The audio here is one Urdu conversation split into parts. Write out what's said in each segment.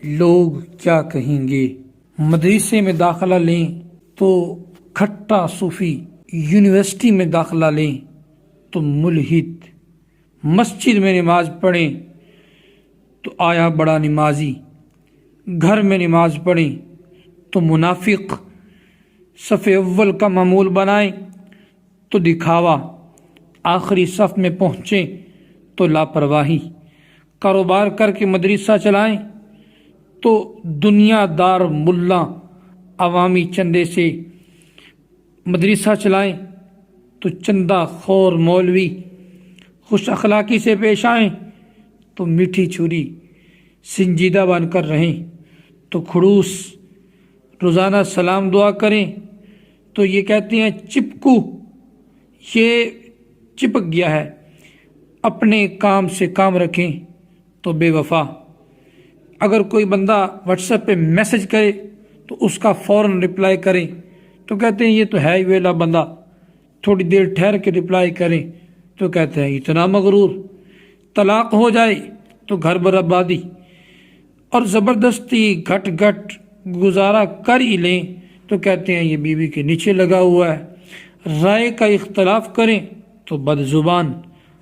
لوگ کیا کہیں گے۔ مدرسے میں داخلہ لیں تو کھٹا صوفی، یونیورسٹی میں داخلہ لیں تو ملحد، مسجد میں نماز پڑھیں تو آیا بڑا نمازی، گھر میں نماز پڑھیں تو منافق، صف اول کا معمول بنائیں تو دکھاوا، آخری صف میں پہنچیں تو لاپرواہی، کاروبار کر کے مدرسہ چلائیں تو دنیا دار ملا، عوامی چندے سے مدرسہ چلائیں تو چندہ خور مولوی، خوش اخلاقی سے پیش آئیں تو میٹھی چھری، سنجیدہ بن کر رہیں تو کھڑوس، روزانہ سلام دعا کریں تو یہ کہتے ہیں چپکو، یہ چپک گیا ہے، اپنے کام سے کام رکھیں تو بے وفا، اگر کوئی بندہ واٹس ایپ پہ میسج کرے تو اس کا فوراً رپلائی کریں تو کہتے ہیں یہ تو ہے ہی ویلا بندہ، تھوڑی دیر ٹھہر کے رپلائی کریں تو کہتے ہیں اتنا مغرور، طلاق ہو جائے تو گھر بربادی، اور زبردستی گھٹ گھٹ گزارا کر ہی لیں تو کہتے ہیں یہ بیوی کے نیچے لگا ہوا ہے، رائے کا اختلاف کریں تو بد زبان،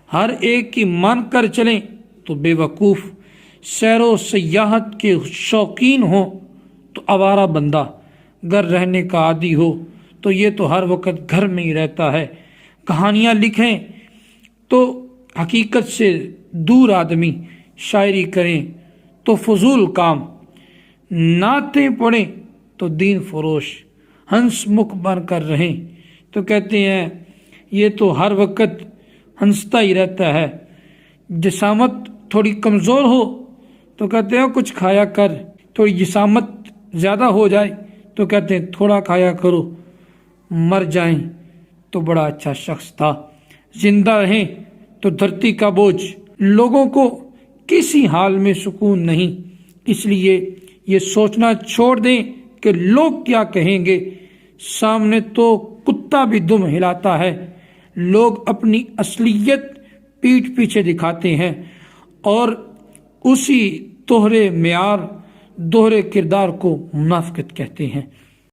ہر ایک کی مان کر چلیں تو بے وقوف، سیر و سیاحت کے شوقین ہوں تو آوارہ بندہ، گھر رہنے کا عادی ہو تو یہ تو ہر وقت گھر میں ہی رہتا ہے، کہانیاں لکھیں تو حقیقت سے دور آدمی، شاعری کریں تو فضول کام، نعتیں پڑھیں تو دین فروش، ہنس مکھ بن کر رہیں تو کہتے ہیں یہ تو ہر وقت ہنستا ہی رہتا ہے، جسامت تھوڑی کمزور ہو تو کہتے ہیں کچھ کھایا کر، تھوڑی جسامت زیادہ ہو جائے تو کہتے ہیں تھوڑا کھایا کرو، مر جائیں تو بڑا اچھا شخص تھا، زندہ رہیں تو دھرتی کا بوجھ، لوگوں کو کسی حال میں سکون نہیں، اس لیے یہ سوچنا چھوڑ دیں کہ لوگ کیا کہیں گے، سامنے تو کتا بھی دم ہلاتا ہے، لوگ اپنی اصلیت پیٹھ پیچھے دکھاتے ہیں اور اسی دوہرے معیار، دوہرے کردار کو منافقت کہتے ہیں۔